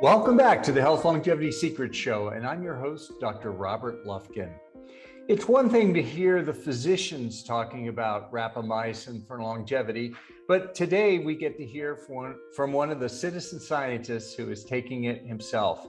Welcome back to the Health Longevity Secrets Show, and I'm your host, Dr. Robert Lufkin. It's one thing to hear the physicians talking about rapamycin for longevity, but today we get to hear from one of the citizen scientists who is taking it himself.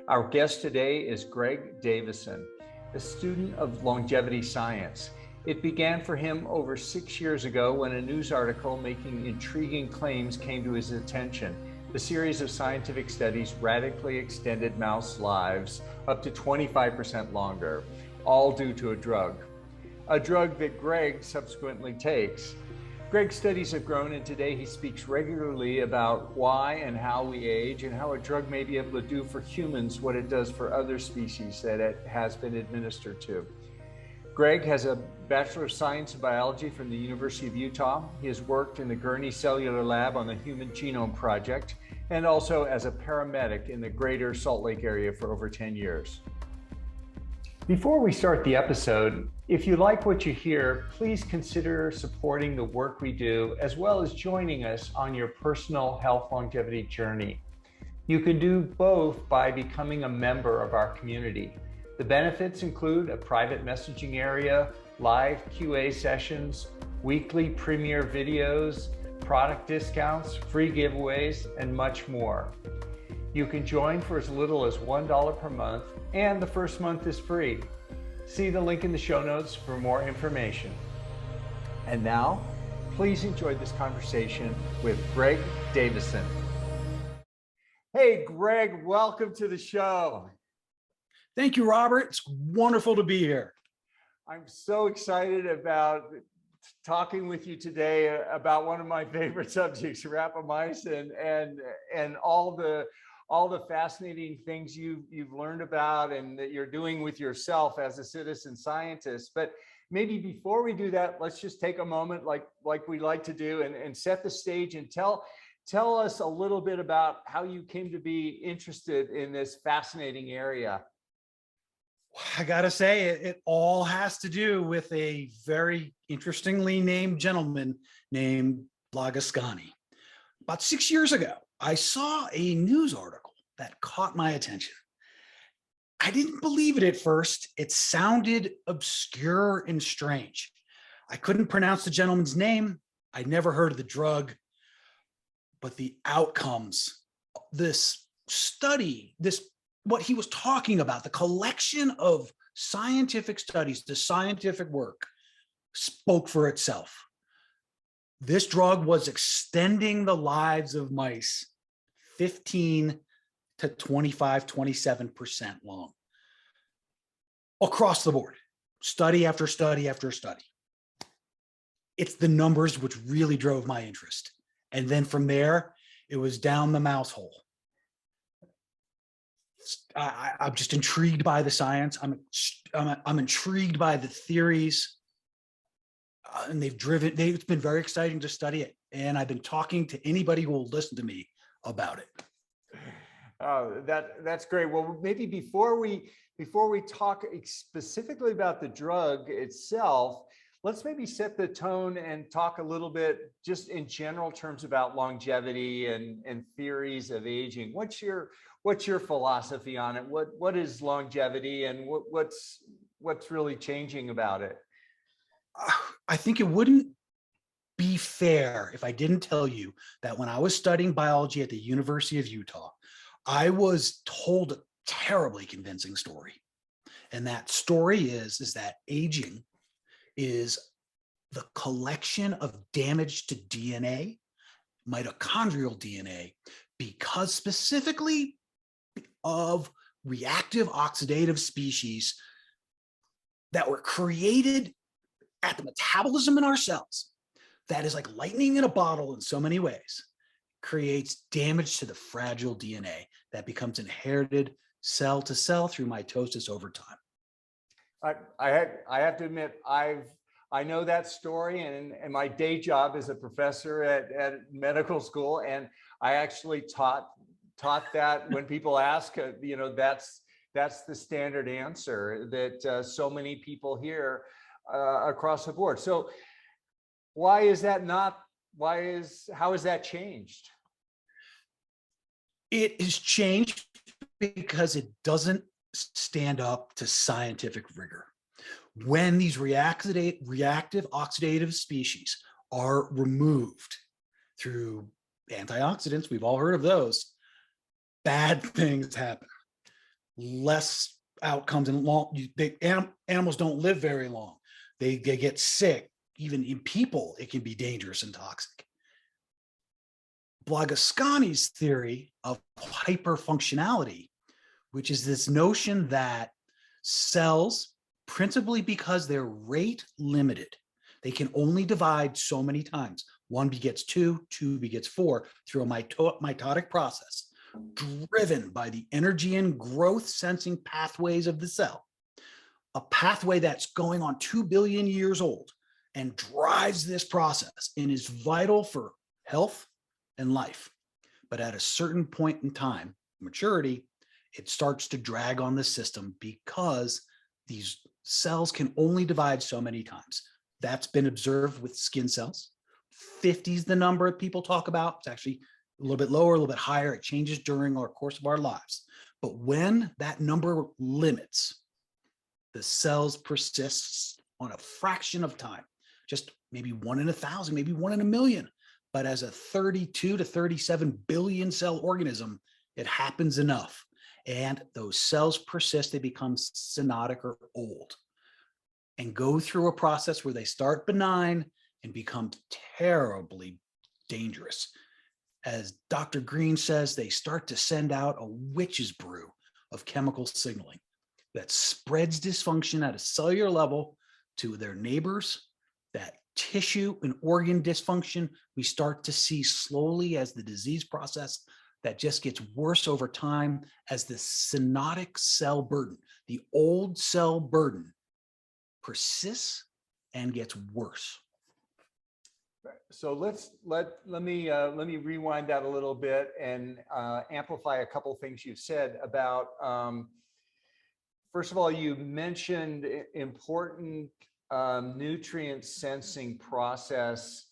Our guest today is Gregg Davison, a student of longevity science. It began for him over 6 years ago when a news article making intriguing claims came to his attention. The series of scientific studies radically extended mouse lives up to 25% longer, all due to a drug that Gregg subsequently takes. Gregg's studies have grown, and today he speaks regularly about why and how we age and how a drug may be able to do for humans what it does for other species that it has been administered to. Gregg has a Bachelor of Science in Biology from the University of Utah. He has worked in the Gurney Cellular Lab on the Human Genome Project and also as a paramedic in the greater Salt Lake area for over 10 years. Before we start the episode, if you like what you hear, please consider supporting the work we do as well as joining us on your personal health longevity journey. You can do both by becoming a member of our community. The benefits include a private messaging area, live QA sessions, weekly premiere videos, product discounts, free giveaways, and much more. You can join for as little as $1 per month, and the first month is free. See the link in the show notes for more information. And now, please enjoy this conversation with Gregg Davison. Hey, Gregg, welcome to the show. Thank you, Robert. It's wonderful to be here. I'm so excited about talking with you today about one of my favorite subjects, rapamycin, and all the fascinating things you've learned about and that you're doing with yourself as a citizen scientist. But maybe before we do that, let's just take a moment, like we like to do, and set the stage and tell us a little bit about how you came to be interested in this fascinating area. I gotta say, it all has to do with a very interestingly named gentleman named Lagascani. About 6 years ago, I saw a news article that caught my attention. I didn't believe it at first. It sounded obscure and strange. I couldn't pronounce the gentleman's name. I'd never heard of the drug, but the outcomes, this study, what he was talking about, the collection of scientific studies, the scientific work spoke for itself. This drug was extending the lives of mice 15 to 25, 27% long across the board, study after study after study. It's the numbers which really drove my interest. And then from there, it was down the mouse hole. I'm just intrigued by the science. I'm intrigued by the theories, and it's been very exciting to study it. And I've been talking to anybody who will listen to me about it. That's great. Well, maybe before we talk specifically about the drug itself, let's maybe set the tone and talk a little bit just in general terms about longevity and theories of aging. What's your philosophy on it? What is longevity, and what's really changing about it? I think it wouldn't be fair if I didn't tell you that when I was studying biology at the University of Utah, I was told a terribly convincing story. And that story is that aging is the collection of damage to DNA, mitochondrial DNA, because specifically of reactive oxidative species that were created at the metabolism in our cells that is like lightning in a bottle in so many ways, creates damage to the fragile DNA that becomes inherited cell to cell through mitosis over time. I have to admit, I know that story, and my day job is a professor at medical school, and I actually taught that when people ask, that's the standard answer that so many people hear across the board. So how has that changed? It has changed because it doesn't stand up to scientific rigor. When these reactive oxidative species are removed through antioxidants, we've all heard of those, bad things happen. Less outcomes and animals don't live very long. They get sick. Even in people, it can be dangerous and toxic. Blagoscani's theory of hyperfunctionality, which is this notion that cells, principally because they're rate limited, they can only divide so many times. 1 begets 2, 2 begets 4 through a mitotic process, driven by the energy and growth sensing pathways of the cell, a pathway that's going on 2 billion years old and drives this process and is vital for health and life. But at a certain point in time, maturity, it starts to drag on the system because these cells can only divide so many times. That's been observed with skin cells. 50 is the number people talk about. It's actually a little bit lower, a little bit higher. It changes during our course of our lives. But when that number limits, the cells persist on a fraction of time, just maybe 1 in 1,000, maybe 1 in 1,000,000. But as a 32 to 37 billion cell organism, it happens enough. And those cells persist, they become cyanotic or old and go through a process where they start benign and become terribly dangerous. As Dr. Green says, they start to send out a witch's brew of chemical signaling that spreads dysfunction at a cellular level to their neighbors. That tissue and organ dysfunction we start to see slowly as the disease process that just gets worse over time as the cyanotic cell burden, the old cell burden, persists and gets worse. So let me rewind that a little bit and amplify a couple of things you've said about. First of all, you mentioned important nutrient sensing process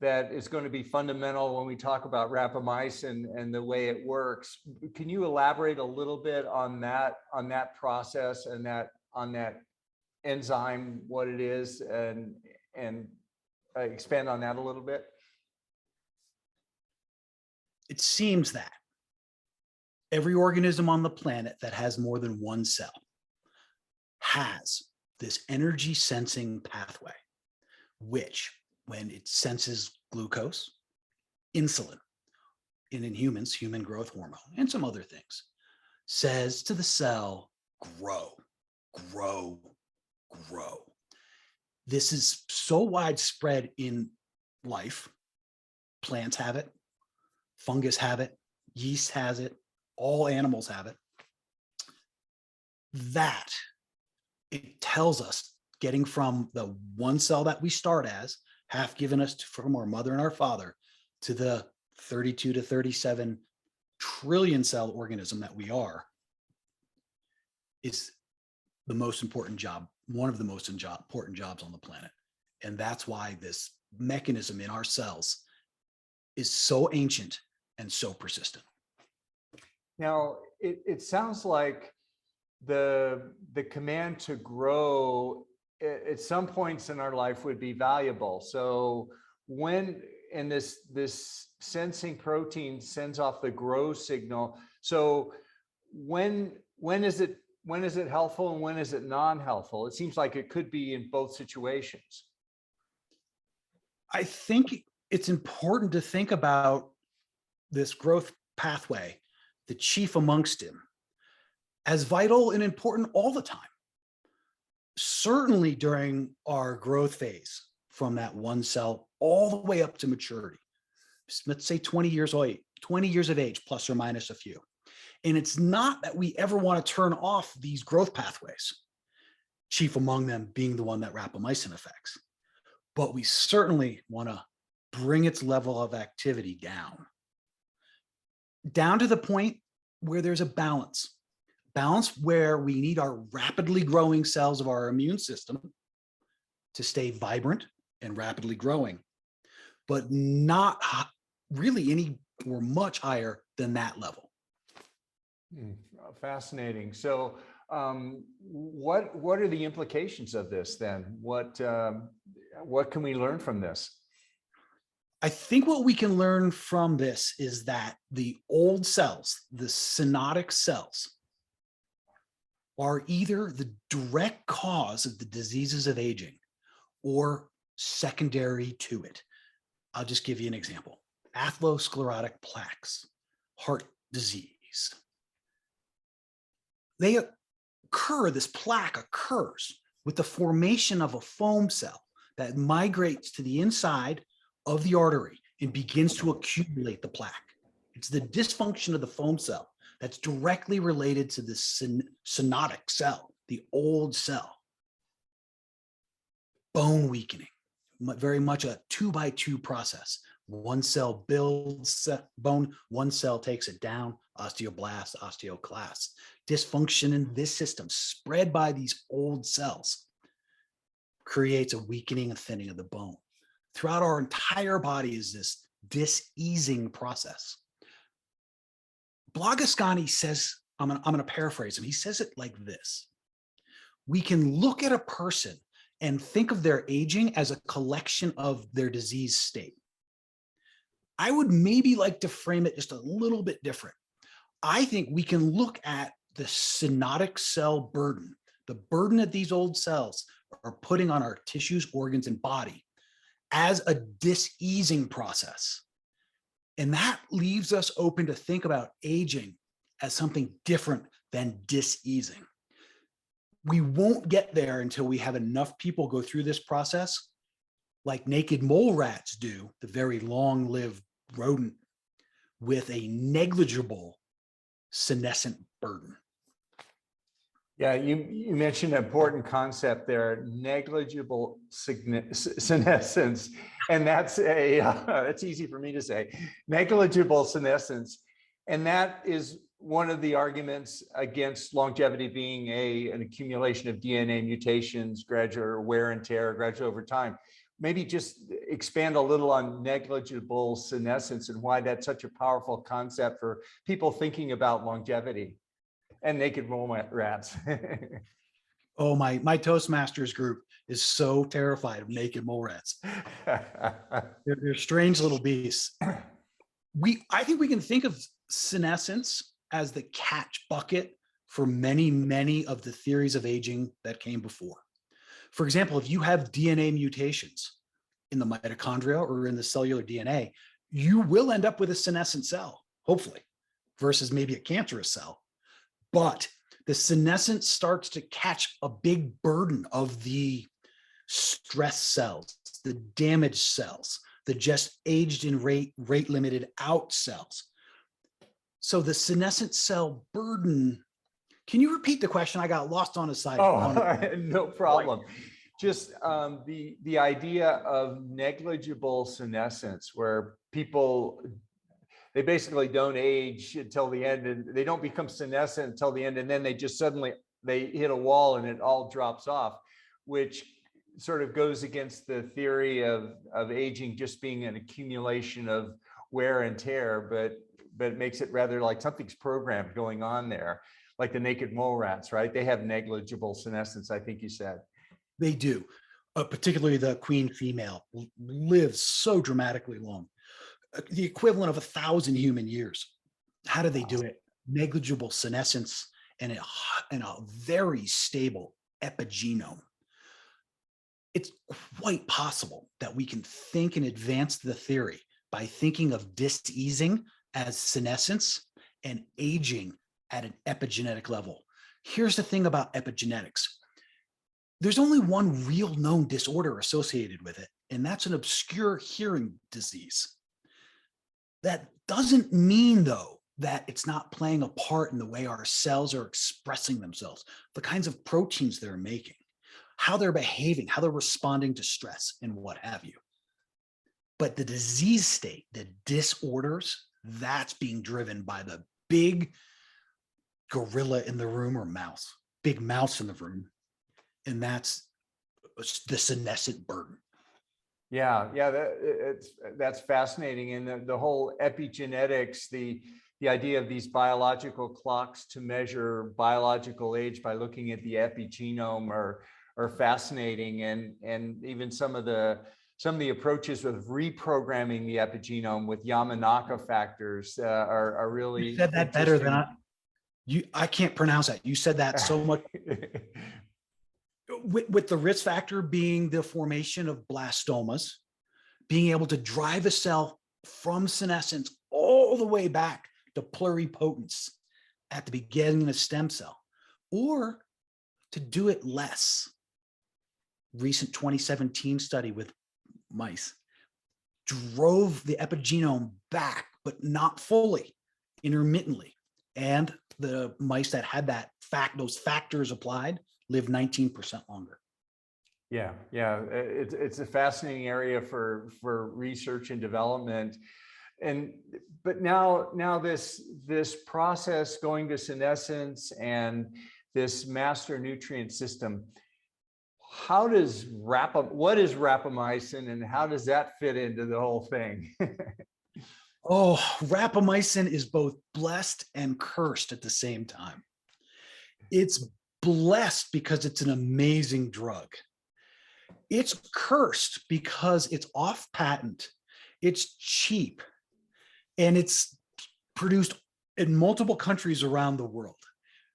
that is going to be fundamental when we talk about rapamycin and the way it works. Can you elaborate a little bit on that process and on that enzyme, what it is, and expand on that a little bit? It seems that every organism on the planet that has more than one cell has this energy sensing pathway, which when it senses glucose, insulin, and in humans, human growth hormone, and some other things, says to the cell, grow, grow, grow. This is so widespread in life. Plants have it, fungus have it, yeast has it, all animals have it. That it tells us, getting from the one cell that we start as, half given us from our mother and our father, to the 32 to 37 trillion cell organism that we are, is the most important job, one of the most important jobs on the planet. And that's why this mechanism in our cells is so ancient and so persistent. Now, it sounds like the command to grow at some points in our life would be valuable. So when in this sensing protein sends off the grow signal, so when is it helpful and when is it non-helpful? It seems like it could be in both situations. I think it's important to think about this growth pathway, the chief amongst them, as vital and important all the time. Certainly during our growth phase, from that one cell all the way up to maturity. Let's say 20 years of age, plus or minus a few. And it's not that we ever want to turn off these growth pathways, chief among them being the one that rapamycin affects. But we certainly want to bring its level of activity down to the point where there's a balance where we need our rapidly growing cells of our immune system to stay vibrant and rapidly growing, but not really any or much higher than that level. Fascinating. So, what are the implications of this then? What can we learn from this? I think what we can learn from this is that the old cells, the synaptic cells, are either the direct cause of the diseases of aging or secondary to it. I'll just give you an example. Atherosclerotic plaques, heart disease. They occur, this plaque occurs with the formation of a foam cell that migrates to the inside of the artery and begins to accumulate the plaque. It's the dysfunction of the foam cell that's directly related to the synaptic cell, the old cell. Bone weakening, very much a 2-by-2 process. One cell builds bone, one cell takes it down, osteoblast, osteoclast. Dysfunction in this system spread by these old cells creates a weakening and thinning of the bone. Throughout our entire body is this diseasing process. Blagoscani says, I'm going to paraphrase him. He says it like this. We can look at a person and think of their aging as a collection of their disease state. I would maybe like to frame it just a little bit different. I think we can look at the synaptic cell burden, the burden that these old cells are putting on our tissues, organs, and body as a diseasing process. And that leaves us open to think about aging as something different than diseasing. We won't get there until we have enough people go through this process like naked mole rats do, the very long-lived rodent, with a negligible senescent burden. Yeah, you mentioned an important concept there, negligible senescence, and that's that's easy for me to say, negligible senescence, and that is one of the arguments against longevity being an accumulation of DNA mutations, gradual wear and tear, gradual over time. Maybe just expand a little on negligible senescence and why that's such a powerful concept for people thinking about longevity. And naked mole rats. Oh, my Toastmasters group is so terrified of naked mole rats. They're strange little beasts. I think we can think of senescence as the catch bucket for many, many of the theories of aging that came before. For example, if you have DNA mutations in the mitochondria or in the cellular DNA, you will end up with a senescent cell, hopefully, versus maybe a cancerous cell. But the senescence starts to catch a big burden of the stress cells, the damaged cells, the just aged and rate limited out cells. So the senescent cell burden, can you repeat the question? I got lost on a side. Oh, no problem. Just the idea of negligible senescence, where people, they basically don't age until the end, and they don't become senescent until the end, and then they just suddenly they hit a wall and it all drops off, which sort of goes against the theory of aging just being an accumulation of wear and tear, but it makes it rather like something's programmed going on there, like the naked mole rats, right? They have negligible senescence, I think you said. They do, particularly the queen female lives so dramatically long. The equivalent of 1,000 human years. How do they do it? Negligible senescence and a very stable epigenome. It's quite possible that we can think and advance the theory by thinking of diseasing as senescence and aging at an epigenetic level. Here's the thing about epigenetics. There's only one real known disorder associated with it, and that's an obscure hearing disease. That doesn't mean, though, that it's not playing a part in the way our cells are expressing themselves, the kinds of proteins they're making, how they're behaving, how they're responding to stress, and what have you. But the disease state, the disorders, that's being driven by the big gorilla in the room, or mouse, big mouse in the room, and that's the senescent burden. Yeah, that's fascinating. And the whole epigenetics, the the idea of these biological clocks to measure biological age by looking at the epigenome are fascinating, and even some of the approaches with reprogramming the epigenome with Yamanaka factors are really You said that better than I can't pronounce that. You said that so much. With the risk factor being the formation of blastomas, being able to drive a cell from senescence all the way back to pluripotence at the beginning of a stem cell, or to do it less. Recent 2017 study with mice drove the epigenome back, but not fully, intermittently. And the mice that had those factors applied lived 19% longer. Yeah, it's a fascinating area for research and development. But now this process going to senescence and this master nutrient system, what is rapamycin and how does that fit into the whole thing? Oh, rapamycin is both blessed and cursed at the same time. It's blessed because it's an amazing drug. It's cursed because it's off patent, it's cheap, and it's produced in multiple countries around the world.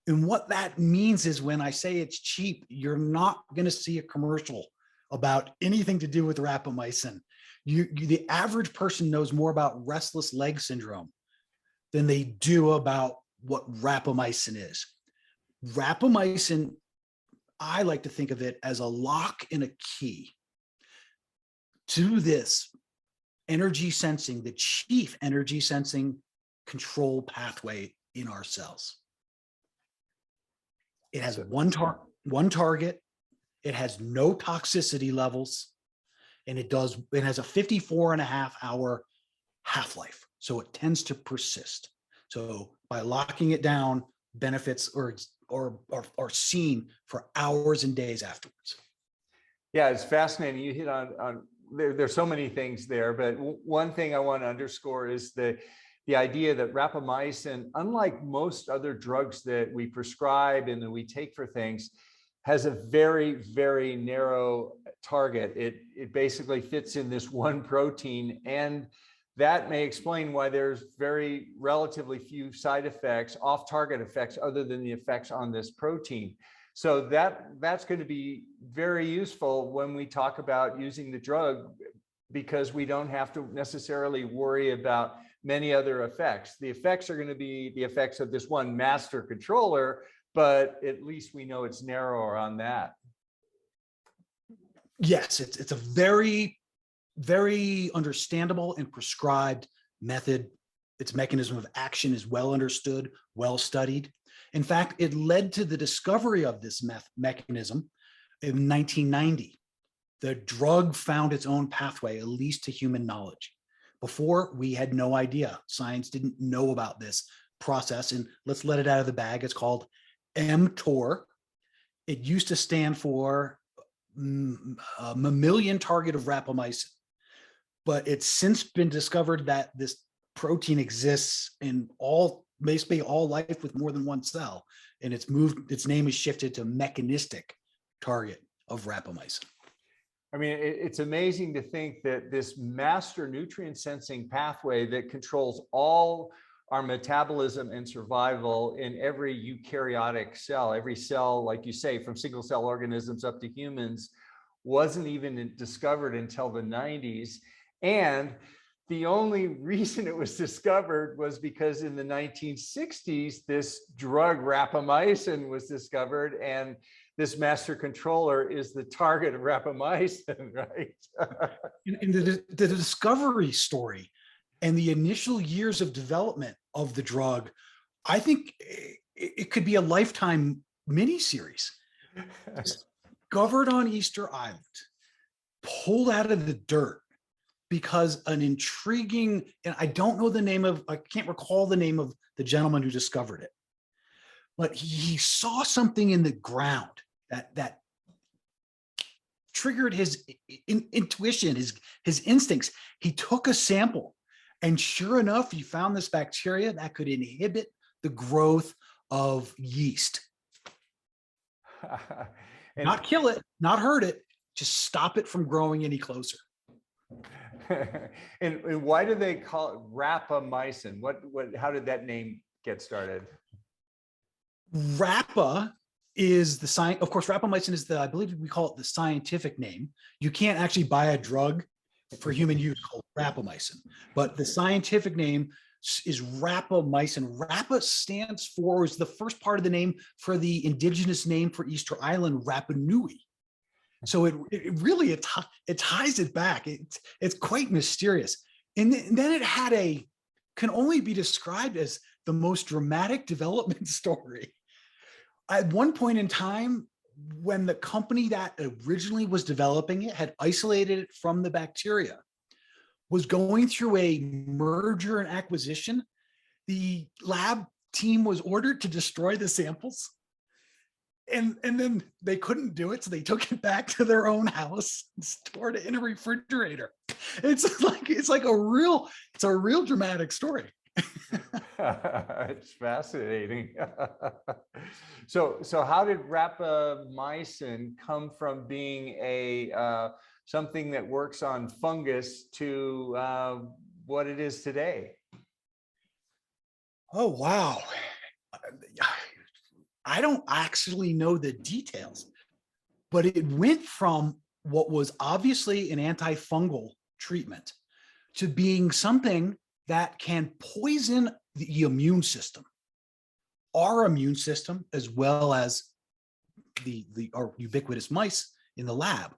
And what that means is when I say it's cheap, you're not going to see a commercial about anything to do with rapamycin. The average person knows more about restless leg syndrome than they do about what rapamycin is. Rapamycin, I like to think of it as a lock and a key to this energy sensing, the chief energy sensing control pathway in our cells. It has one target, it has no toxicity levels, and it has a 54.5-hour half-life. So it tends to persist. So by locking it down, benefits are seen for hours and days afterwards. Yeah, it's fascinating. You hit on there's so many things there, but one thing I want to underscore is the idea that rapamycin, unlike most other drugs that we prescribe and that we take for things, has a very, very narrow target. It basically fits in this one protein, and that may explain why there's relatively few side effects, off-target effects, other than the effects on this protein. So that's going to be very useful when we talk about using the drug, because we don't have to necessarily worry about many other effects. The effects are going to be the effects of this one master controller, but at least we know it's narrower on that. Yes, it's a very, very understandable and prescribed method. Its mechanism of action is well understood, well studied. In fact, it led to the discovery of this mechanism in 1990. The drug found its own pathway, at least to human knowledge. Before, we had no idea. Science didn't know about this process, and let's let it out of the bag. It's called mTOR. It used to stand for mammalian target of rapamycin, but it's since been discovered that this protein exists in basically all life with more than one cell, and its name is shifted to mechanistic target of rapamycin. I mean, it's amazing to think that this master nutrient sensing pathway that controls all our metabolism and survival in every eukaryotic cell, every cell, like you say, from single cell organisms up to humans, wasn't even discovered until the 90s. And the only reason it was discovered was because in the 1960s, this drug rapamycin was discovered, and this master controller is the target of rapamycin, right? In the discovery story and the initial years of development of the drug, I think it could be a lifetime miniseries. Discovered on Easter Island, pulled out of the dirt because an intriguing, and I can't recall the name of the gentleman who discovered it, but he saw something in the ground that triggered his intuition, his instincts. He took a sample And sure enough, you found this bacteria that could inhibit the growth of yeast. And, Not kill it, not hurt it, just stop it from growing any closer. and why do they call it rapamycin? How did that name get started? Rapa is the science. Of course, rapamycin is I believe we call it the scientific name. You can't actually buy a drug for human use called rapamycin, but the scientific name is rapamycin. Rapa is the first part of the name for the indigenous name for Easter Island, Rapa Nui. So it really ties it back. It's quite mysterious. And then it can only be described as the most dramatic development story. At one point in time, when the company that originally was developing it had isolated it from the bacteria, was going through a merger and acquisition, the lab team was ordered to destroy the samples. And then they couldn't do it, so they took it back to their own house and stored it in a refrigerator. It's a real dramatic story. It's fascinating. So how did rapamycin come from being something that works on fungus to what it is today? Oh, wow. I don't actually know the details, but it went from what was obviously an antifungal treatment to being something that can poison the immune system, our immune system, as well as our ubiquitous mice in the lab.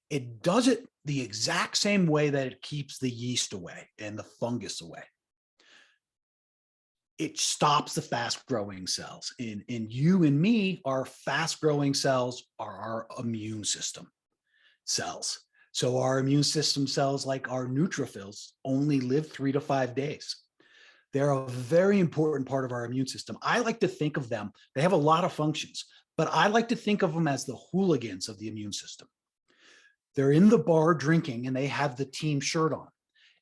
It does it the exact same way that it keeps the yeast away and the fungus away. It stops the fast-growing cells. In you and me, our fast-growing cells are our immune system cells. So our immune system cells, like our neutrophils, only live 3 to 5 days. They're a very important part of our immune system. I like to think of them, they have a lot of functions, but I like to think of them as the hooligans of the immune system. They're in the bar drinking and they have the team shirt on.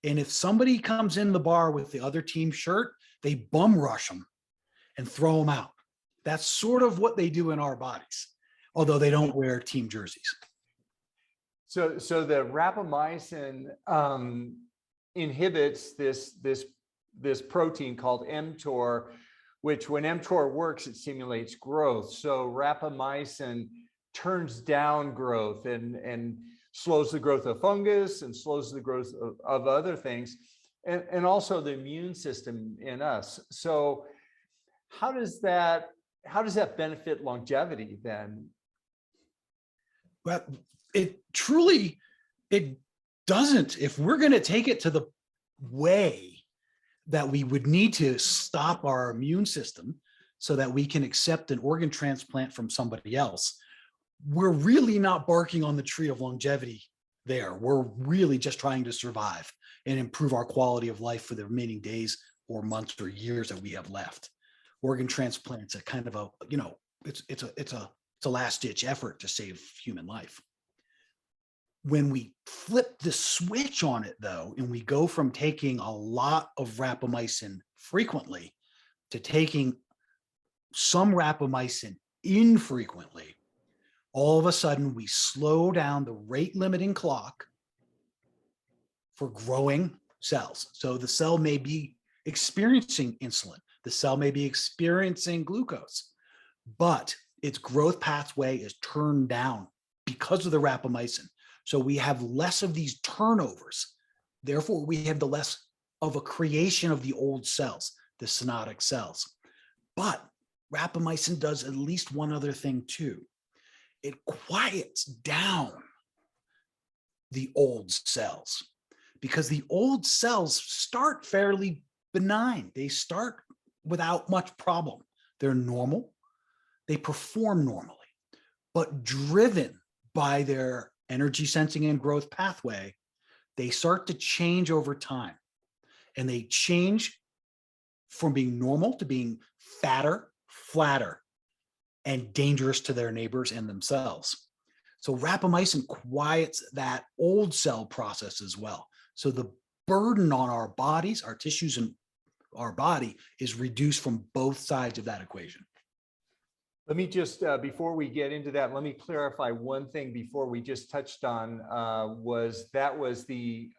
And if somebody comes in the bar with the other team shirt, they bum rush them and throw them out. That's sort of what they do in our bodies, although they don't wear team jerseys. So the rapamycin inhibits this protein called mTor, which when mTor works, it stimulates growth. So rapamycin turns down growth and slows the growth of fungus and slows the growth of other things. And also the immune system in us. So how does that benefit longevity then? Well, it doesn't. If we're going to take it to the way that we would need to stop our immune system so that we can accept an organ transplant from somebody else, we're really not barking on the tree of longevity there. We're really just trying to survive and improve our quality of life for the remaining days or months or years that we have left. Organ transplants are kind of it's a last ditch effort to save human life. When we flip the switch on it though, and we go from taking a lot of rapamycin frequently to taking some rapamycin infrequently, all of a sudden we slow down the rate limiting clock for growing cells. So the cell may be experiencing insulin, the cell may be experiencing glucose, but its growth pathway is turned down because of the rapamycin. So we have less of these turnovers. Therefore, we have the less of a creation of the old cells, the synaptic cells. But rapamycin does at least one other thing too. It quiets down the old cells, because the old cells start fairly benign. They start without much problem. They're normal. They perform normally, but driven by their energy sensing and growth pathway, they start to change over time. And they change from being normal to being fatter, flatter, and dangerous to their neighbors and themselves. So rapamycin quiets that old cell process as well. So the burden on our bodies, our tissues, and our body is reduced from both sides of that equation. Let me just, before we get into that, let me clarify one thing before we just touched on, was the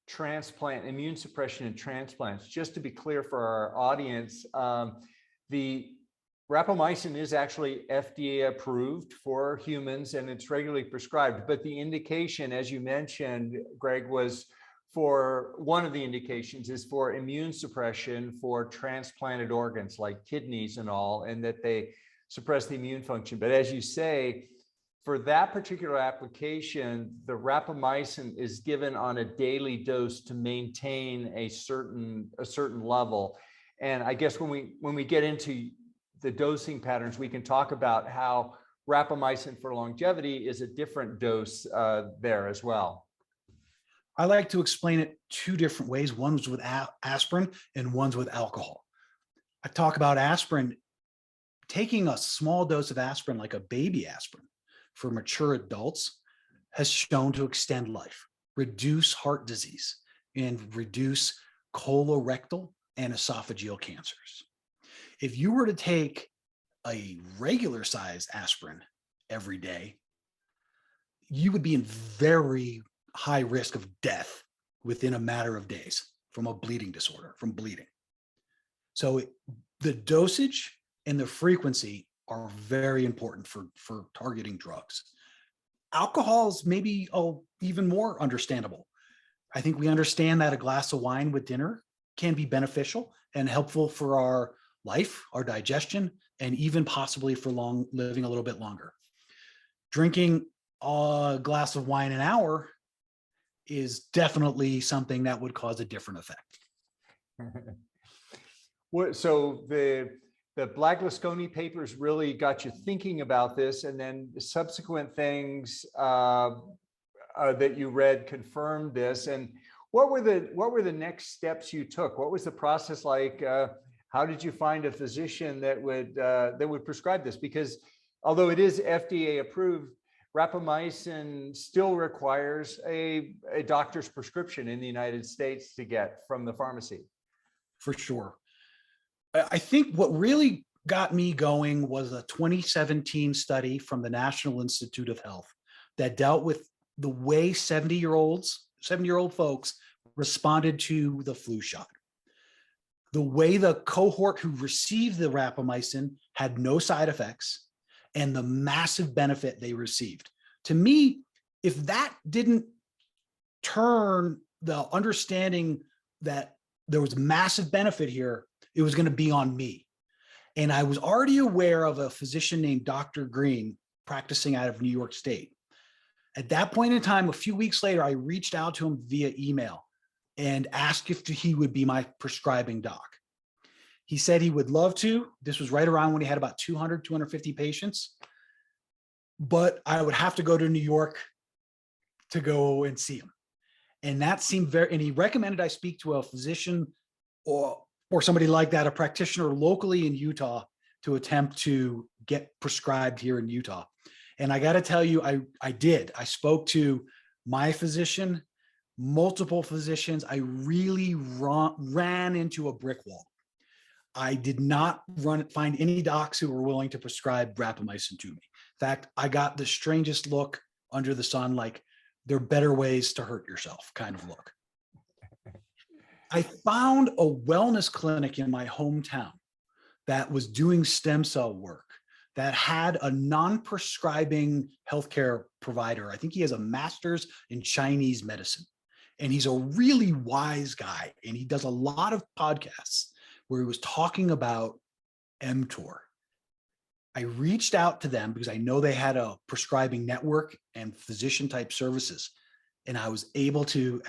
transplant, immune suppression and transplants. Just to be clear for our audience, the rapamycin is actually FDA approved for humans and it's regularly prescribed, but the indication, as you mentioned, Greg, was for one of the indications is for immune suppression for transplanted organs like kidneys and all, and that they suppress the immune function. But as you say, for that particular application, the rapamycin is given on a daily dose to maintain a certain level. And I guess when we get into the dosing patterns, we can talk about how rapamycin for longevity is a different dose there as well. I like to explain it two different ways. One's with aspirin and one's with alcohol. I talk about aspirin, taking a small dose of aspirin, like a baby aspirin for mature adults, has shown to extend life, reduce heart disease, and reduce colorectal and esophageal cancers. If you were to take a regular size aspirin every day, you would be in very high risk of death within a matter of days from a bleeding disorder, from bleeding. So the dosage and the frequency are very important for targeting drugs. Alcohol is maybe even more understandable. I think we understand that a glass of wine with dinner can be beneficial and helpful for our life, our digestion, and even possibly for living a little bit longer. Drinking a glass of wine an hour is definitely something that would cause a different effect. So the Blaglasconi papers really got you thinking about this, and then the subsequent things that you read confirmed this. And what were the next steps you took? What was the process like? How did you find a physician that would prescribe this? Because although it is FDA approved, rapamycin still requires a doctor's prescription in the United States to get from the pharmacy. For sure. I think what really got me going was a 2017 study from the National Institute of Health that dealt with the way 70-year-old folks responded to the flu shot. The way the cohort who received the rapamycin had no side effects and the massive benefit they received. To me, if that didn't turn the understanding that there was massive benefit here, it was going to be on me. And I was already aware of a physician named Dr. Green practicing out of New York State. At that point in time, a few weeks later, I reached out to him via email and asked if he would be my prescribing doc. He said he would love to. This was right around when he had about 250 patients, but I would have to go to New York to go and see him. And that seemed and he recommended I speak to a physician or somebody like that, a practitioner locally in Utah, to attempt to get prescribed here in Utah. And I got to tell you, I did. I spoke to my physician, multiple physicians. I really ran into a brick wall. I did not find any docs who were willing to prescribe rapamycin to me. In fact, I got the strangest look under the sun, like there are better ways to hurt yourself kind of look. I found a wellness clinic in my hometown that was doing stem cell work, that had a non-prescribing healthcare provider. I think he has a master's in Chinese medicine, and he's a really wise guy. And he does a lot of podcasts where he was talking about mTor. I reached out to them because I know they had a prescribing network and physician type services. And I was able to,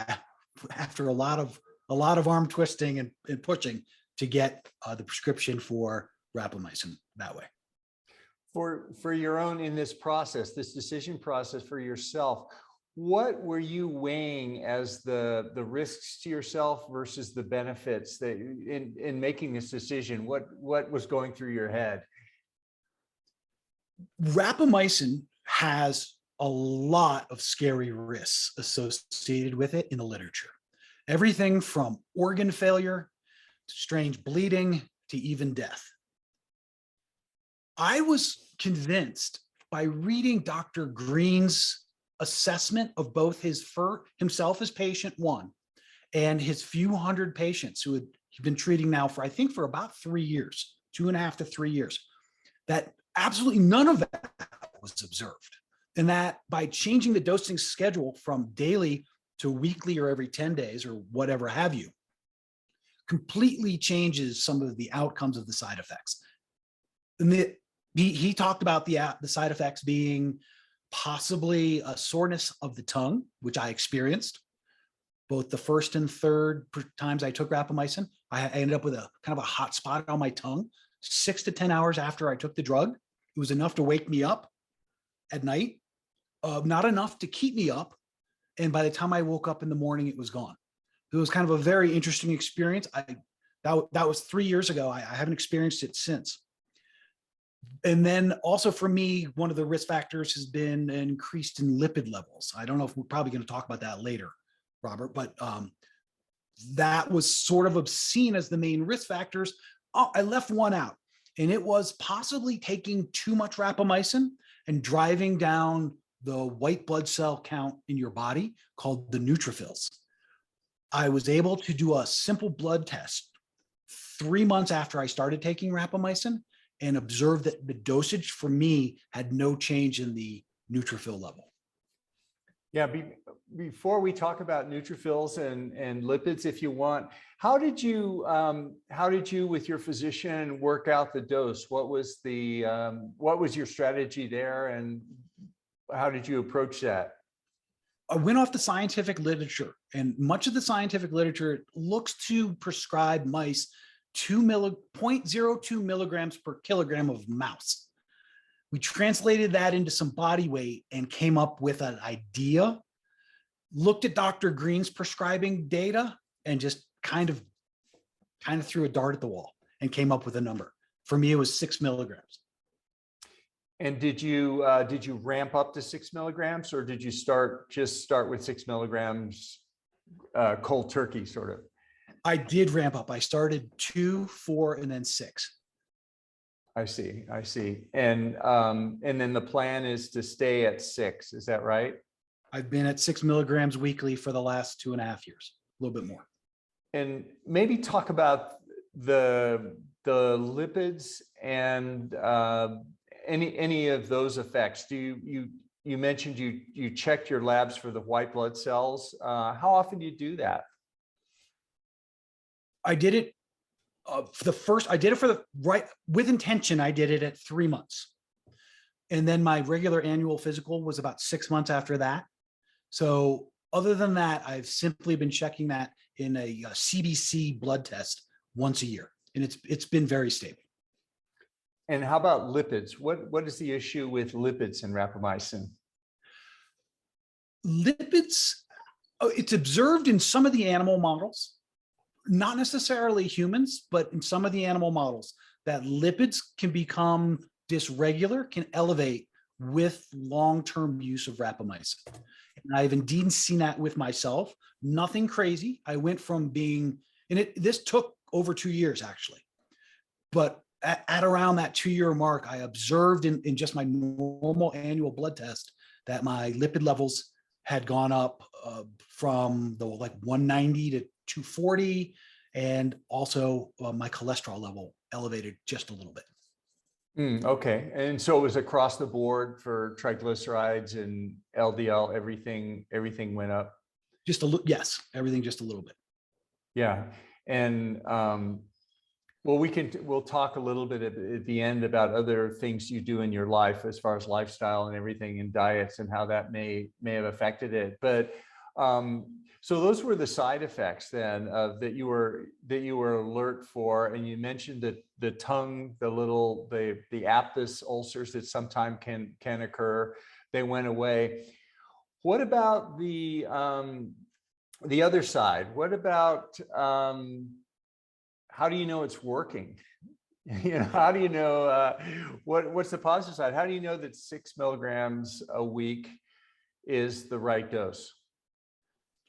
after a lot of arm twisting and pushing, to get the prescription for rapamycin that way. For your own, in this process, this decision process for yourself, what were you weighing as the risks to yourself versus the benefits that in making this decision? What was going through your head? Rapamycin has a lot of scary risks associated with it in the literature. everything from organ failure to strange bleeding to even death. I was convinced by reading Dr. Green's assessment of both himself as patient one and his few hundred patients who he'd been treating now for, I think, for about 3 years, 2.5 to 3 years, that absolutely none of that was observed. And that by changing the dosing schedule from daily to weekly or every 10 days or whatever have you, completely changes some of the outcomes of the side effects. And he talked about the side effects being possibly a soreness of the tongue, which I experienced. Both the first and third times I took rapamycin, I ended up with a kind of a hot spot on my tongue 6 to 10 hours after I took the drug. It was enough to wake me up at night, not enough to keep me up. And by the time I woke up in the morning, it was gone. It was kind of a very interesting experience. That was 3 years ago. I haven't experienced it since. And then also for me, one of the risk factors has been increased in lipid levels. I don't know if we're probably going to talk about that later, Robert, but that was sort of seen as the main risk factors. Oh, I left one out, and it was possibly taking too much rapamycin and driving down the white blood cell count in your body called the neutrophils. I was able to do a simple blood test 3 months after I started taking rapamycin and observed that the dosage for me had no change in the neutrophil level. Yeah, before we talk about neutrophils and lipids, if you want, how did you with your physician work out the dose? What was your strategy there, and how did you approach that? I went off the scientific literature, and much of the scientific literature looks to prescribe mice 0.02 milligrams per kilogram of mouse. We translated that into some body weight and came up with an idea, looked at Dr. Green's prescribing data, and just kind of threw a dart at the wall and came up with a number. For me, it was 6 milligrams. And did you ramp up to 6 milligrams, or did you just start with 6 milligrams cold turkey sort of? I did ramp up. I started 2, 4, and then 6. I see. And then the plan is to stay at 6. Is that right? I've been at 6 milligrams weekly for the last 2.5 years, a little bit more. And maybe talk about the lipids and any of those effects. You mentioned you checked your labs for the white blood cells. How often do you do that? I did it with intention. I did it at 3 months. And then my regular annual physical was about 6 months after that. So other than that, I've simply been checking that in a CBC blood test once a year. And it's been very stable. And how about lipids? What is the issue with lipids in rapamycin? Lipids, it's observed in some of the animal models, not necessarily humans, but in some of the animal models, that lipids can become dysregular, can elevate with long-term use of rapamycin. And I've indeed seen that with myself. Nothing crazy. I went from being, and this took over 2 years actually, but at around that 2-year mark, I observed in just my normal annual blood test that my lipid levels had gone up from the 190 to 240, and also my cholesterol level elevated just a little bit. Okay, and so it was across the board for triglycerides and LDL. Everything went up. Yes, everything just a little bit. Yeah, and well, we'll talk a little bit at the end about other things you do in your life as far as lifestyle and everything, and diets, and how that may have affected it. But so those were the side effects then that you were alert for, and you mentioned that the tongue, the aphthous ulcers that sometimes can occur, they went away. What about the other side? What about how do you know it's working? How do you know what's the positive side? How do you know that 6 milligrams a week is the right dose?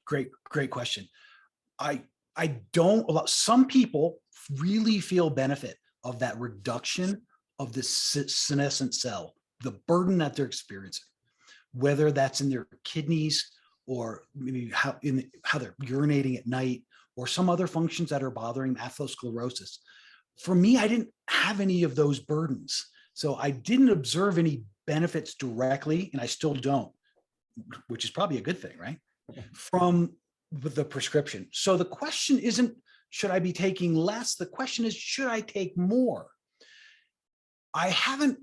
Great question. I don't, some people really feel benefit of that reduction of the senescent cell, the burden that they're experiencing, whether that's in their kidneys or maybe how they're urinating at night or some other functions that are bothering atherosclerosis. For me, I didn't have any of those burdens. So I didn't observe any benefits directly, and I still don't, which is probably a good thing, right? From the prescription. So the question isn't, should I be taking less? The question is, should I take more? I haven't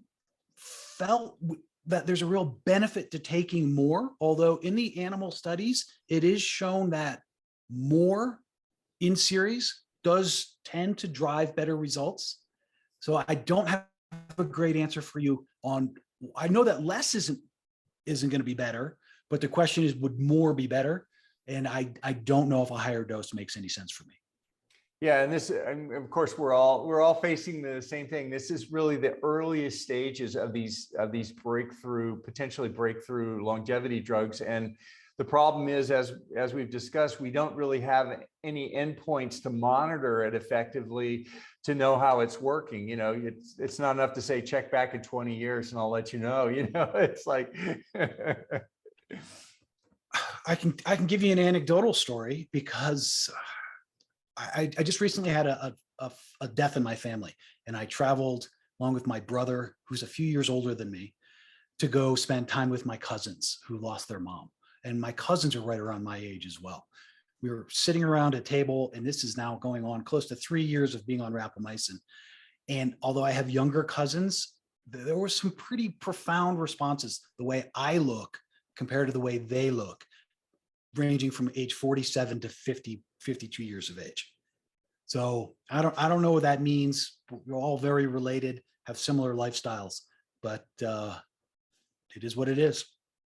felt that there's a real benefit to taking more, although in the animal studies, it is shown that more in series does tend to drive better results. So I don't have a great answer for you on, I know that less isn't going to be better, but the question is, would more be better? And I don't know if a higher dose makes any sense for me. Yeah, and this, and of course, we're all facing the same thing. This is really the earliest stages of these potentially breakthrough longevity drugs. And the problem is, as we've discussed, we don't really have any endpoints to monitor it effectively to know how it's working. You know, it's not enough to say check back in 20 years and I'll let you know. You know, it's like. I can give you an anecdotal story because I just recently had a death in my family, and I traveled along with my brother, who's a few years older than me, to go spend time with my cousins who lost their mom. And my cousins are right around my age as well. We were sitting around a table, and this is now going on close to 3 years of being on rapamycin. And although I have younger cousins, there were some pretty profound responses the way I look compared to the way they look, ranging from age 47 to 50, 52 years of age. So I don't know what that means. We're all very related, have similar lifestyles, but it is what it is.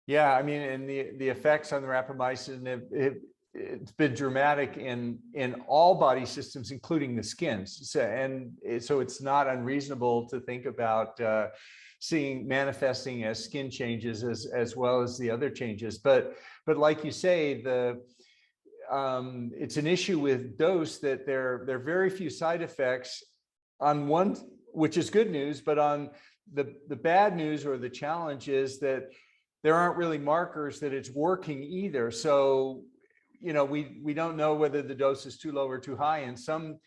Yeah, I mean, and the effects on the rapamycin, it's been dramatic in all body systems, including the skin. So it's not unreasonable to think about manifesting as skin changes as well as the other changes. But like you say, it's an issue with dose that there are very few side effects on one, which is good news, but on the bad news or the challenge is that there aren't really markers that it's working either. So, you know, we don't know whether the dose is too low or too high. And some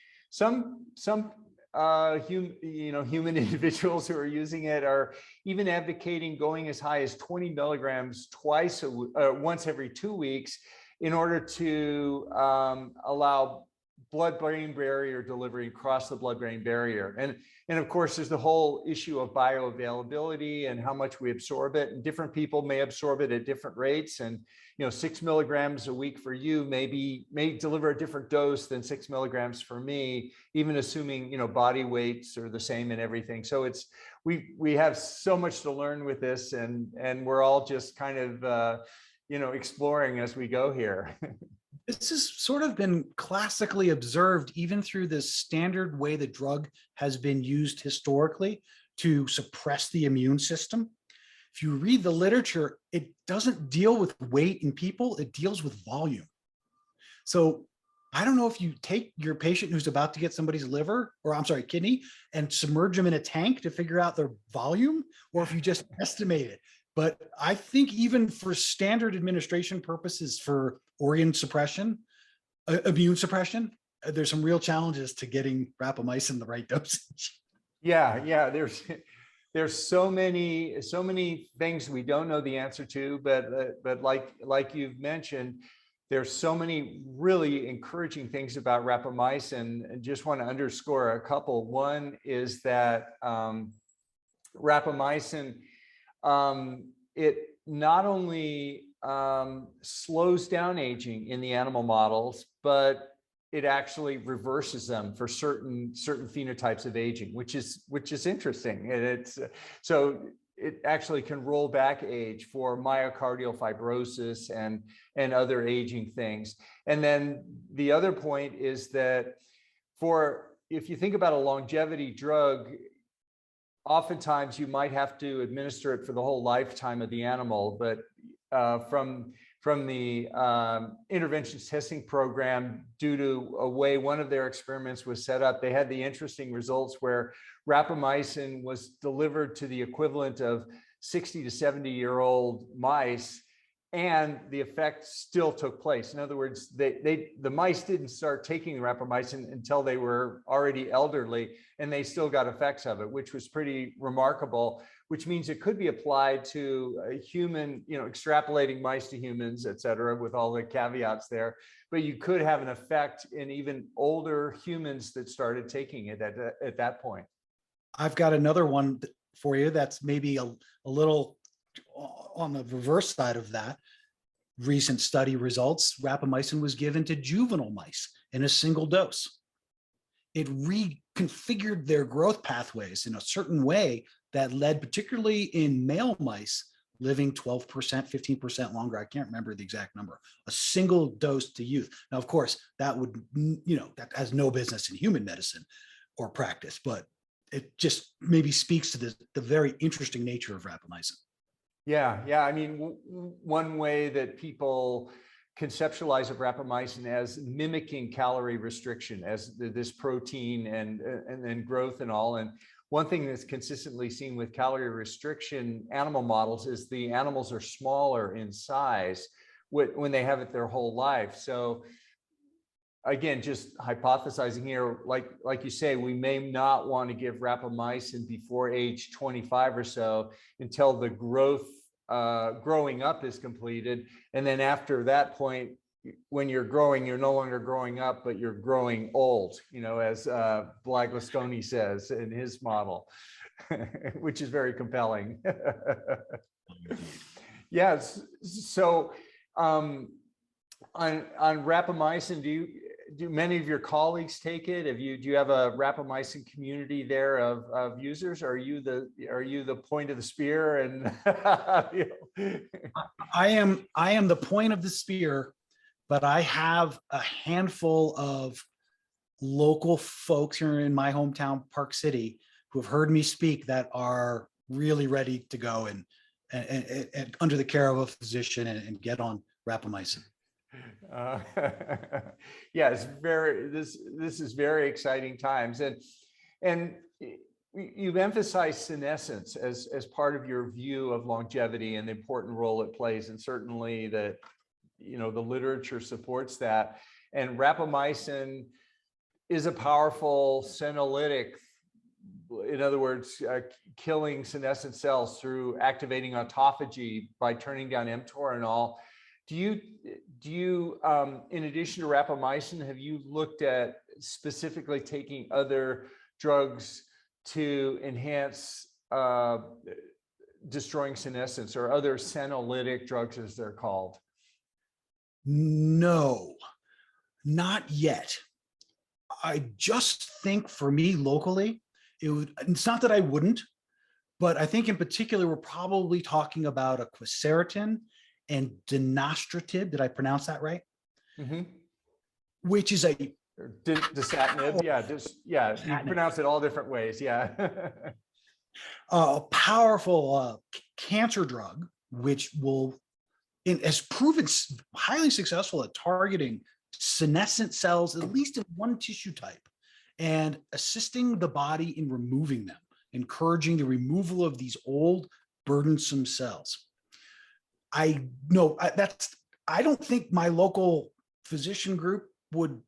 human individuals who are using it are even advocating going as high as 20 milligrams once every 2 weeks in order to allow blood-brain barrier delivery across the blood-brain barrier. And of course, there's the whole issue of bioavailability and how much we absorb it. And different people may absorb it at different rates. And 6 milligrams a week for you may deliver a different dose than 6 milligrams for me, even assuming body weights are the same and everything. So we have so much to learn with this, and we're all just kind of exploring as we go here. This has sort of been classically observed even through the standard way the drug has been used historically to suppress the immune system. If you read the literature, it doesn't deal with weight in people, it deals with volume. So I don't know if you take your patient who's about to get somebody's kidney, and submerge them in a tank to figure out their volume, or if you just estimate it. But I think even for standard administration purposes for organ suppression, immune suppression, there's some real challenges to getting rapamycin the right dosage. Yeah. There's so many things we don't know the answer to, but like you've mentioned, there's so many really encouraging things about rapamycin, and just want to underscore a couple. One is that rapamycin, it not only slows down aging in the animal models, but it actually reverses them for certain phenotypes of aging, which is interesting. And so it actually can roll back age for myocardial fibrosis and other aging things. And then the other point is that if you think about a longevity drug, oftentimes you might have to administer it for the whole lifetime of the animal, but from from the interventions testing program due to a way one of their experiments was set up. They had the interesting results where rapamycin was delivered to the equivalent of 60 to 70-year-old mice, and the effect still took place. In other words, the mice didn't start taking rapamycin until they were already elderly, and they still got effects of it, which was pretty remarkable, which means it could be applied to a human, extrapolating mice to humans, et cetera, with all the caveats there. But you could have an effect in even older humans that started taking it at that point. I've got another one for you that's maybe a little on the reverse side of that. Recent study results, rapamycin was given to juvenile mice in a single dose. It reconfigured their growth pathways in a certain way that led, particularly in male mice, living 12%, 15% longer. I can't remember the exact number, a single dose to youth. Now, of course, that would, that has no business in human medicine or practice, but it just maybe speaks to the very interesting nature of rapamycin. Yeah. I mean, one way that people conceptualize of rapamycin as mimicking calorie restriction, as this protein and then growth and all. And one thing that's consistently seen with calorie restriction animal models is the animals are smaller in size when they have it their whole life. So again, just hypothesizing here, like you say, we may not want to give rapamycin before age 25 or so until the growing up is completed. And then after that point, when you're growing, you're no longer growing up, but you're growing old, as Blagostoni says in his model, which is very compelling. Yes. So on rapamycin, do many of your colleagues take it? Do you have a rapamycin community there of users? Are you the point of the spear? And I am the point of the spear, but I have a handful of local folks here in my hometown, Park City, who have heard me speak that are really ready to go and under the care of a physician and get on rapamycin. Yeah, this is very exciting times, and you've emphasized senescence as part of your view of longevity and the important role it plays, and certainly that the literature supports that. And rapamycin is a powerful senolytic. In other words, killing senescent cells through activating autophagy by turning down mTor and all. Do you, in addition to rapamycin, have you looked at specifically taking other drugs to enhance destroying senescence, or other senolytic drugs as they're called? No, not yet. I just think for me locally, it's not that I wouldn't, but I think in particular, we're probably talking about a quercetin and dinostrative. Did I pronounce that right? Mm-hmm. Which is a dasatinib. Yeah. You pronounce it all different ways. Yeah. A powerful cancer drug, which has proven highly successful at targeting senescent cells, at least in one tissue type, and assisting the body in removing them, encouraging the removal of these old burdensome cells. I don't think my local physician group would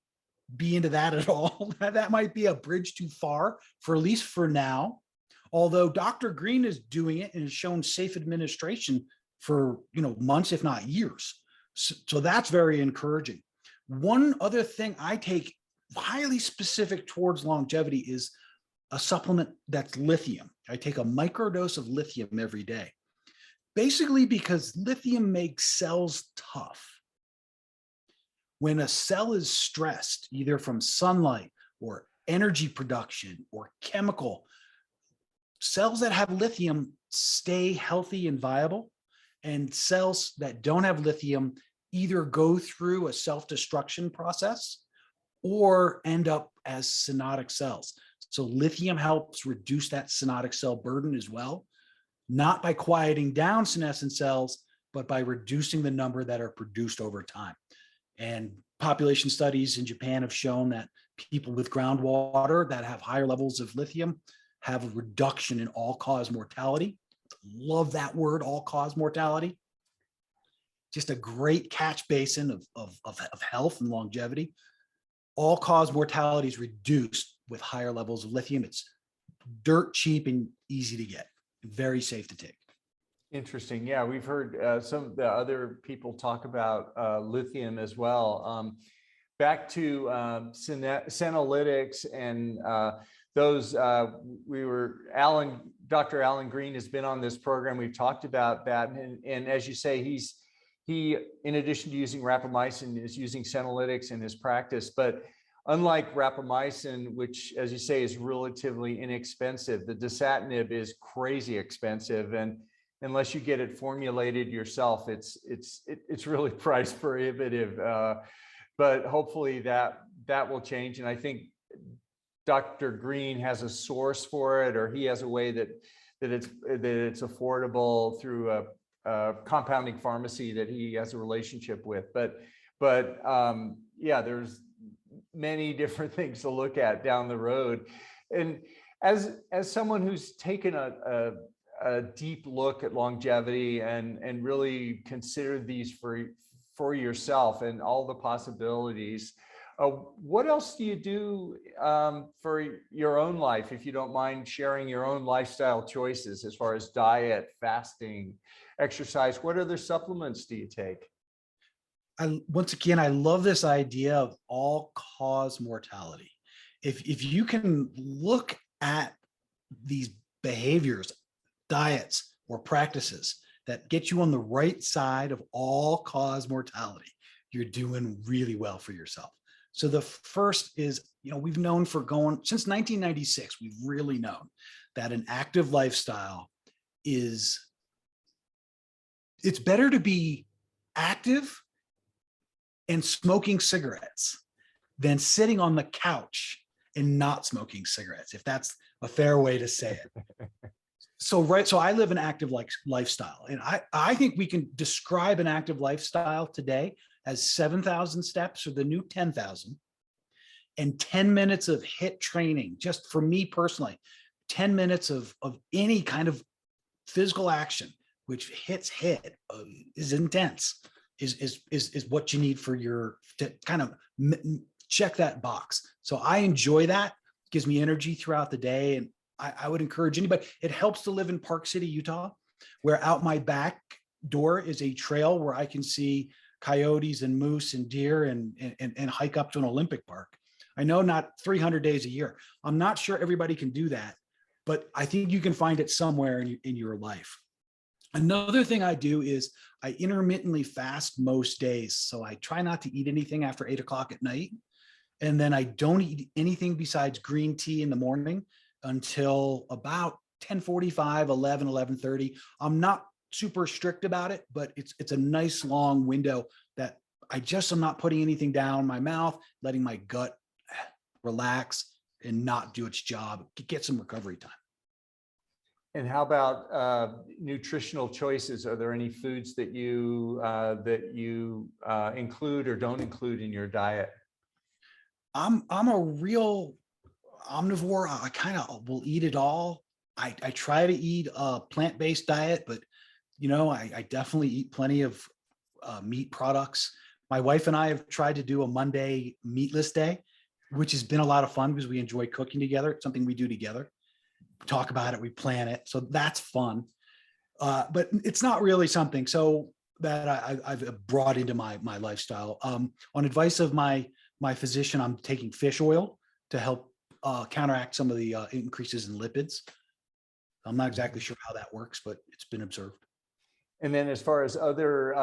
be into that at all. That might be a bridge too far, for at least for now. Although Dr. Green is doing it and has shown safe administration for months, if not years. So that's very encouraging. One other thing I take highly specific towards longevity is a supplement that's lithium. I take a microdose of lithium every day. Basically because lithium makes cells tough. When a cell is stressed, either from sunlight or energy production or chemical, cells that have lithium stay healthy and viable, and cells that don't have lithium either go through a self-destruction process or end up as synaptic cells. So lithium helps reduce that synaptic cell burden as well, not by quieting down senescent cells, but by reducing the number that are produced over time. And population studies in Japan have shown that people with groundwater that have higher levels of lithium have a reduction in all-cause mortality. Love that word, all-cause mortality. Just a great catch basin of health and longevity. All-cause mortality is reduced with higher levels of lithium. It's dirt cheap and easy to get, very safe to take. Interesting. Yeah, we've heard some of the other people talk about lithium as well. Back to senolytics and those, Dr. Alan Green has been on this program. We've talked about that. And as you say, he, in addition to using rapamycin, is using senolytics in his practice. But unlike rapamycin, which, as you say, is relatively inexpensive, the dasatinib is crazy expensive. And unless you get it formulated yourself, it's really price prohibitive. But hopefully that will change. And I think Dr. Green has a source for it, or he has a way that it's affordable through a compounding pharmacy that he has a relationship with. But yeah, there's many different things to look at down the road. And as someone who's taken a deep look at longevity and really considered these for yourself and all the possibilities, what else do you do for your own life, if you don't mind sharing your own lifestyle choices as far as diet, fasting, exercise? What other supplements do you take? Once again, I love this idea of all-cause mortality. If you can look at these behaviors, diets, or practices that get you on the right side of all-cause mortality, you're doing really well for yourself. So the first is, we've known since 1996, we've really known that an active lifestyle it's better to be active and smoking cigarettes than sitting on the couch and not smoking cigarettes, if that's a fair way to say it. So I live an active lifestyle, and I think we can describe an active lifestyle today as 7,000 steps, or the new 10,000, and 10 minutes of HIIT training. Just for me personally, 10 minutes of any kind of physical action, which hits HIIT, is intense, is what you need to kind of check that box. So I enjoy that. It gives me energy throughout the day, and I would encourage anybody. It helps to live in Park City, Utah, where out my back door is a trail where I can see coyotes and moose and deer and hike up to an Olympic park. I know not 300 days a year. I'm not sure everybody can do that, but I think you can find it somewhere in your life. Another thing I do is I intermittently fast most days. So I try not to eat anything after 8 o'clock at night. And then I don't eat anything besides green tea in the morning until about 10:45, 11:30. I'm not super strict about it, but it's a nice long window that I'm not putting anything down my mouth, letting my gut relax and not do its job, get some recovery time. And how about nutritional choices? Are there any foods that you include or don't include in your diet? I'm a real omnivore. I kind of will eat it all. I try to eat a plant-based diet, but I definitely eat plenty of meat products. My wife and I have tried to do a Monday meatless day, which has been a lot of fun because we enjoy cooking together. It's something we do together. We talk about it, we plan it. So that's fun. But it's not really something that I've brought into my lifestyle. On advice of my physician, I'm taking fish oil to help counteract some of the increases in lipids. I'm not exactly sure how that works, but it's been observed. And then as far as other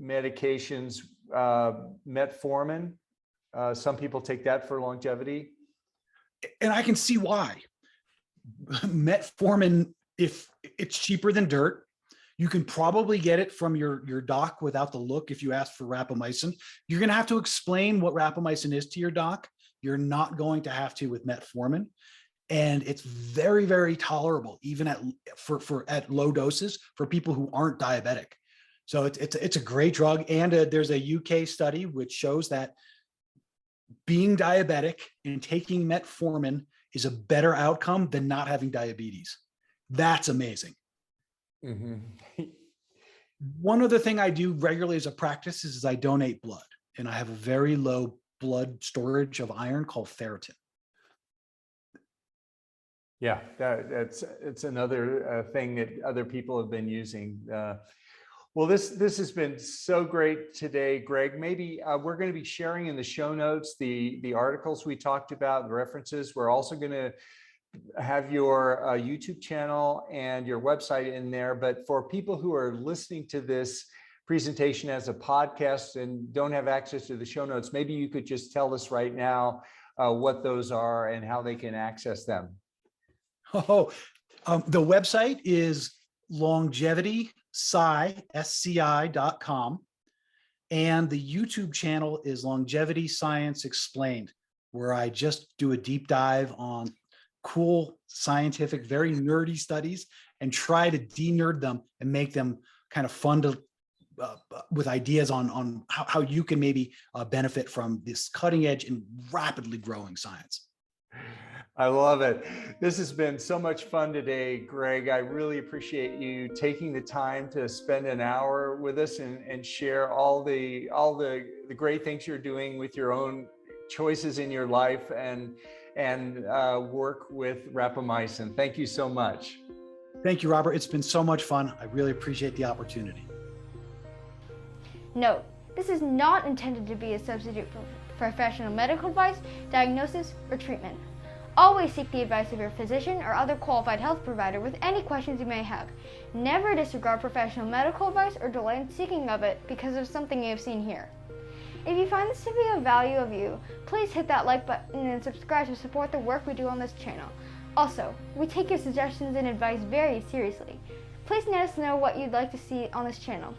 medications, metformin, some people take that for longevity. And I can see why. Metformin, if it's cheaper than dirt, you can probably get it from your doc without the look. If you ask for rapamycin, you're going to have to explain what rapamycin is to your doc. You're not going to have to with metformin. And it's very, very tolerable, even at low doses for people who aren't diabetic. So it's a great drug. And there's a UK study which shows that being diabetic and taking metformin is a better outcome than not having diabetes. That's amazing. Mm-hmm. One other thing I do regularly as a practice is I donate blood, and I have a very low blood storage of iron called ferritin. Yeah, it's another thing that other people have been using. Well, this has been so great today, Gregg. Maybe we're going to be sharing in the show notes the articles we talked about, the references. We're also going to have your YouTube channel and your website in there. But for people who are listening to this presentation as a podcast and don't have access to the show notes, maybe you could just tell us right now what those are and how they can access them. The website is longevitySci.com, and the YouTube channel is Longevity Science Explained, where I just do a deep dive on cool, scientific, very nerdy studies and try to de-nerd them and make them kind of fun to with ideas on how you can maybe benefit from this cutting edge and rapidly growing science. I love it. This has been so much fun today, Gregg. I really appreciate you taking the time to spend an hour with us and share all the great things you're doing with your own choices in your life and work with Rapamycin. Thank you so much. Thank you, Robert. It's been so much fun. I really appreciate the opportunity. Note, this is not intended to be a substitute for professional medical advice, diagnosis, or treatment. Always seek the advice of your physician or other qualified health provider with any questions you may have. Never disregard professional medical advice or delay in seeking of it because of something you have seen here. If you find this to be of value of you, please hit that like button and subscribe to support the work we do on this channel. Also, we take your suggestions and advice very seriously. Please let us know what you'd like to see on this channel.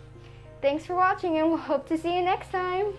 Thanks for watching, and we'll hope to see you next time.